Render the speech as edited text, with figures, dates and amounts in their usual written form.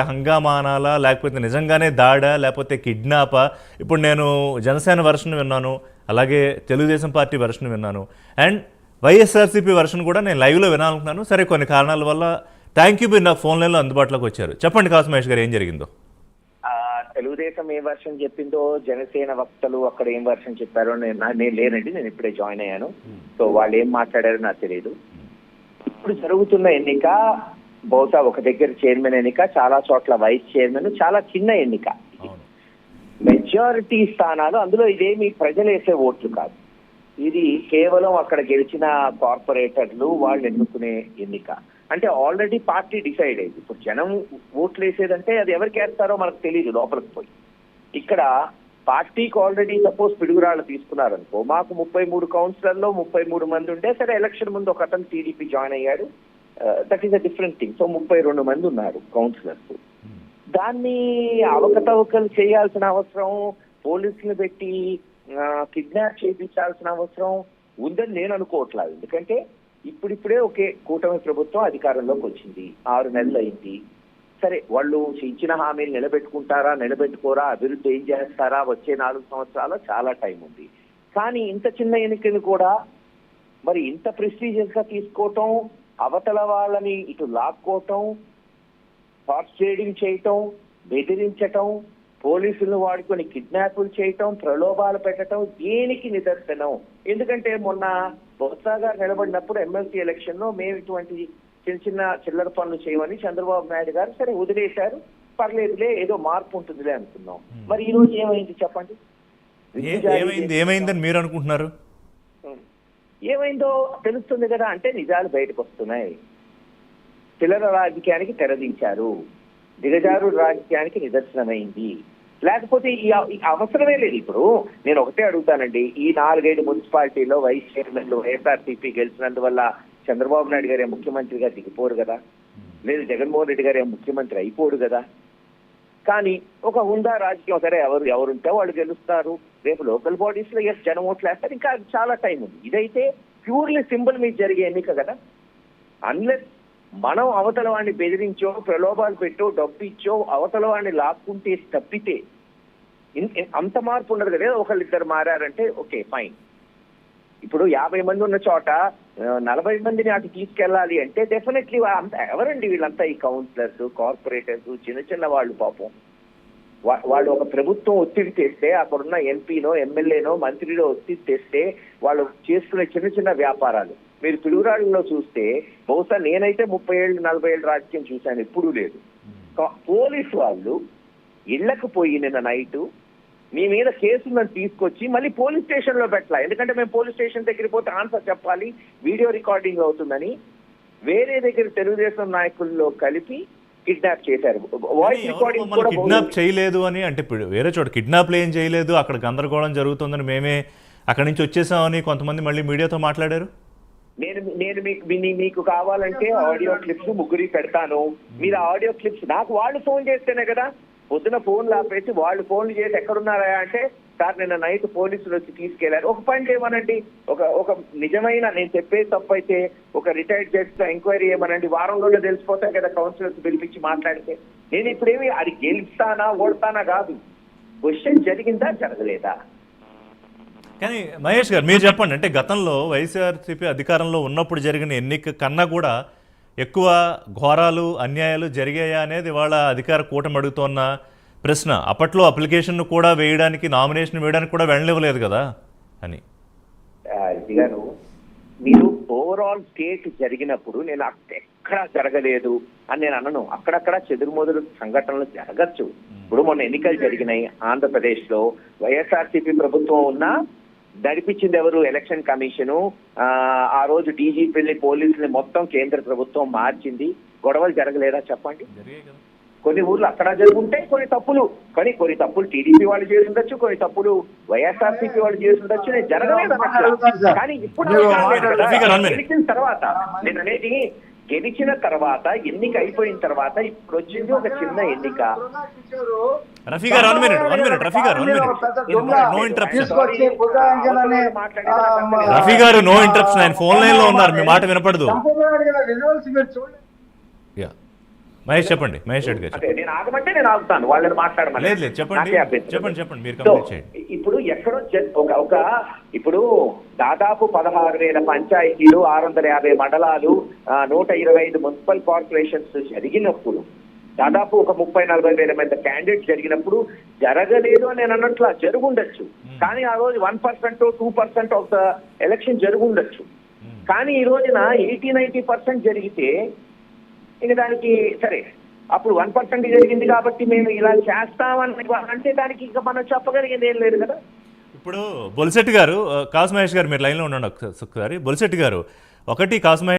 హంగామానాలా లేకపోతే నిజంగానే దాడా లేకపోతే కిడ్నాపా? ఇప్పుడు నేను జనసేన వెర్షన్ విన్నాను, అలాగే తెలుగుదేశం పార్టీ వెర్షన్ విన్నాను, అండ్ వైఎస్ఆర్సీపీ వెర్షన్ కూడా నేను లైవ్లో వినాలనుకున్నాను. సరే, కొన్ని కారణాల వల్ల థ్యాంక్ యూ, మీరు నా ఫోన్ లైన్లో అందుబాటులోకి వచ్చారు. చెప్పండి కాసు మహేష్ గారు, ఏం జరిగిందో. తెలుగుదేశం ఏ వర్షన్ చెప్పిందో, జనసేన వక్తలు అక్కడ ఏం వర్షన్ చెప్పారో నేను లేనండి, నేను ఇప్పుడే జాయిన్ అయ్యాను. సో వాళ్ళు ఏం మాట్లాడారో నాకు తెలియదు. ఇప్పుడు జరుగుతున్న ఎన్నిక బహుశా ఒక దగ్గర చైర్మన్ ఎన్నిక, చాలా చోట్ల వైస్ చైర్మన్, చాలా చిన్న ఎన్నిక. మెజారిటీ స్థానాలు, అందులో ఇదేమి ప్రజలు వేసే ఓట్లు కాదు, ఇది కేవలం అక్కడ గెలిచిన కార్పొరేటర్లు వాళ్ళు ఎన్నుకునే ఎన్నిక. అంటే ఆల్రెడీ పార్టీ డిసైడ్ అయింది. ఇప్పుడు జనం ఓట్లు వేసేదంటే అది ఎవరికి వేస్తారో మనకు తెలియదు లోపలికి పోయి. ఇక్కడ పార్టీకి ఆల్రెడీ సపోజ్ పిడుగురాళ్ళు తీసుకున్నారనుకో, మాకు 33 కౌన్సిలర్లో 33 మంది ఉంటే, సరే ఎలక్షన్ ముందు ఒక అతను టీడీపీ జాయిన్ అయ్యాడు, that is a different thing. So 32 మంది ఉన్నారు కౌన్సిలర్స్. దాన్ని అవకతవకలు చేయాల్సిన అవసరం, పోలీసులు పెట్టి కిడ్నాప్ చేయించాల్సిన అవసరం ఉందని నేను అనుకోవట్లేదు. ఎందుకంటే ఇప్పుడిప్పుడే కూటమి ప్రభుత్వం అధికారంలోకి వచ్చింది, 6 నెలలు అయింది. సరే, వాళ్ళు ఇచ్చిన హామీలు నిలబెట్టుకుంటారా, నిలబెట్టుకోరా, అభివృద్ధి ఏం చేస్తారా, వచ్చే 4 సంవత్సరాలు చాలా టైం ఉంది. కానీ ఇంత చిన్న ఎన్నికలు కూడా మరి ఇంత ప్రెస్టీజియస్ గా తీసుకోవటం, అవతల వాళ్ళని ఇటు లాక్కోవటం, హార్స్ ట్రేడింగ్ చేయటం, బెదిరించటం, పోలీసులను వాడుకొని కిడ్నాపులు చేయటం, ప్రలోభాలు పెట్టడం దేనికి నిదర్శనం? ఎందుకంటే మొన్న బొత్స గారు నిలబడినప్పుడు ఎమ్మెల్సీ ఎలక్షన్ లో మేము ఇటువంటి చిన్న చిన్న చిల్లర పనులు చేయమని చంద్రబాబు నాయుడు గారు సరే వదిలేశారు, పర్లేదులే ఏదో మార్పు ఉంటుందిలే అనుకున్నాం. మరి ఈ రోజు ఏమైంది చెప్పండి? ఏమైందని మీరు అనుకుంటున్నారు? ఏమైందో తెలుస్తుంది కదా. అంటే నిజాలు బయటకు వస్తున్నాయి. చిల్లర రాజకీయానికి తెరదించారు, దిగజారు రాజకీయానికి నిదర్శనమైంది. లేకపోతే ఈ అవసరమే లేదు. ఇప్పుడు నేను ఒకటే అడుగుతానండి, ఈ 4-5 మున్సిపాలిటీలో వైస్ చైర్మన్లు వైఎస్ఆర్సీపీ గెలిచినందువల్ల చంద్రబాబు నాయుడు గారే ముఖ్యమంత్రిగా దిగిపోరు కదా, లేదు జగన్మోహన్ రెడ్డి గారే ముఖ్యమంత్రి అయిపోడు కదా. కానీ ఒక హుందా రాజకీయం, సరే ఎవరుంటే వాళ్ళు గెలుస్తారు, రేపు లోకల్ బాడీస్ లో జనం ఓట్లు వేస్తారు, ఇంకా చాలా టైం ఉంది. ఇదైతే ప్యూర్లీ సింబల్ మీద జరిగే ఎన్నిక కదా. అన్లెస్ మనం అవతల వాడిని బెదిరించో, ప్రలోభాలు పెట్టో, డబ్బు ఇచ్చో అవతల వాడిని లాక్కుంటే తప్పితే అంత మార్పు ఉండదు కదా. ఒకళ్ళిద్దరు మారారంటే ఓకే ఫైన్. ఇప్పుడు 50 మంది ఉన్న చోట 40 మందిని అటు తీసుకెళ్ళాలి అంటే డెఫినెట్లీ ఎవరండి వీళ్ళంతా? ఈ కౌన్సిలర్స్, కార్పొరేటర్స్, చిన్న చిన్న వాళ్ళు. పాపం వాళ్ళు ఒక ప్రభుత్వం ఒత్తిడి తెస్తే, అక్కడున్న ఎంపీనో ఎమ్మెల్యేనో మంత్రిలో ఒత్తిడి తెస్తే వాళ్ళు చేసుకునే చిన్న చిన్న వ్యాపారాలు మీరు పిడుగురాళ్ళలో చూస్తే, బహుశా నేనైతే 30 ఏళ్ళు 40 ఏళ్ళు రాజకీయం చూశాను, ఎప్పుడూ లేదు. పోలీసు వాళ్ళు ఇళ్లకు పోయి నిన్న నైటు మీ మీద కేసులను తీసుకొచ్చి మళ్ళీ పోలీస్ స్టేషన్ లో పెట్టాలి. ఎందుకంటే మేము పోలీస్ స్టేషన్ దగ్గరికి పోతే ఆన్సర్ చెప్పాలి, వీడియో రికార్డింగ్ అవుతుందని వేరే దగ్గర తెలుగుదేశం నాయకుల్లో కలిపి కిడ్నాప్ చేశారు. వాయిస్ రికార్డింగ్ కూడా కిడ్నాప్ చేయలేదు అని అంటే, వేరే చోట కిడ్నాప్లు ఏం చేయలేదు, అక్కడ గందరగోళం జరుగుతుందని మేమే అక్కడి నుంచి వచ్చేసామని కొంతమంది మళ్ళీ మీడియాతో మాట్లాడారు. నేను మీకు కావాలంటే ఆడియో క్లిప్స్ 3 పెడతాను. మీరు ఆడియో క్లిప్స్ నాకు వాళ్ళు ఫోన్ చేస్తేనే కదా. పొద్దున ఫోన్లు ఆపేసి వాళ్ళు ఫోన్లు చేసి ఎక్కడున్నారా అంటే, సార్ నిన్న నైట్ పోలీసులు వచ్చి తీసుకెళ్లారు. ఒక పని చేయమనండి, ఒక నిజమైన, నేను చెప్పేది తప్పు అయితే ఒక రిటైర్డ్ జడ్జ్ తో ఎంక్వైరీ చేయమనండి, వారంలోనే తెలిసిపోతాయి కదా కౌన్సిలర్స్ పిలిపించి మాట్లాడితే. నేను ఇప్పుడేమి అది గెలుస్తానా ఓడతానా కాదు, క్వశ్చన్ జరిగిందా జరగలేదా. కానీ మహేష్ గారు మీరు చెప్పండి, అంటే గతంలో వైఎస్ఆర్సీపీ అధికారంలో ఉన్నప్పుడు జరిగిన ఎన్నిక కన్నా కూడా ఎక్కువ ఘోరాలు అన్యాయాలు జరిగాయా అనేది వాళ్ళ అధికార కూటమి అడుగుతున్న ప్రశ్న. అప్పట్లో అప్లికేషన్ కూడా వేయడానికి, నామినేషన్ వేయడానికి కూడా వెళ్ళనివ్వలేదు కదా అని. గారు మీరు ఓవరాల్ స్టేట్ జరిగినప్పుడు నేను ఎక్కడా జరగలేదు అని నేను అనను. అక్కడక్కడ చెదురుమొదలు సంఘటనలు జరగచ్చు. ఇప్పుడు మొన్న ఎన్నికలు జరిగినాయి ఆంధ్రప్రదేశ్ లో, వైఎస్ఆర్సీపీ ప్రభుత్వం ఉన్నా నడిపించింది ఎవరు? Election commission. ఆ రోజు డీజీపీని, పోలీసుని మొత్తం కేంద్ర ప్రభుత్వం మార్చింది. గొడవలు జరగలేదా చెప్పండి? కొన్ని ఊర్లు అక్కడ జరుగుంటాయి కొన్ని తప్పులు టీడీపీ వాళ్ళు చేసి ఉండొచ్చు, కొన్ని తప్పులు వైఎస్ఆర్సీపీ వాళ్ళు చేసి ఉండొచ్చు. నేను జరగలేదు. కానీ ఇప్పుడు గెలిచిన తర్వాత, నేను అనేది గెలిచిన తర్వాత, ఎన్నిక అయిపోయిన తర్వాత ఇప్పుడు వచ్చింది ఒక చిన్న ఎన్నిక. రఫీ గారు నో ఇంటరప్షన్, ఆయన ఫోన్ లైన్ లో ఉన్నారు, మీ మాట వినపడదు. మహేష్ చెప్పండి, మహేష్ రెడ్డి గారు అంటే నేను ఆగమంటే నేను ఆగుతాను, వాళ్ళని మాట్లాడమని. లేదు లేదు చెప్పండి నాకే అభ్యంతరం. చెప్పండి చెప్పండి మీరు సో, కంప్లీట్ చేయండి. ఇప్పుడు ఎక్కడో ఒక ఇప్పుడు దాదాపు 16,000 పంచాయతీలు, 650 మండలాలు, 125 మున్సిపల్ కార్పొరేషన్స్ జరిగినప్పుడు, దాదాపు ఒక 30-40 వేల మంది క్యాండిడేట్ జరిగినప్పుడు జరగలేదు అని నేను అన్నట్లా జరుగుండొచ్చు. కానీ ఆ రోజు 1% 2% ఆఫ్ ద ఎలక్షన్ జరుగుండొచ్చు. కానీ ఈ రోజున 80-90% జరిగితే ఇక దానికి సరే అప్పుడు 1% జరిగింది కాబట్టి మేము ఇలా చేస్తామని అంటే దానికి ఇంకా మనం చెప్పగలిగేది ఏం లేదు కదా. ఇప్పుడు బొలిశెట్టి గారు, కాసు మహేష్ గారు మీరు లైన్లో ఉండండి ఒకసారి. బొలిశెట్టి గారు, ఒకటి కాసు మహేష్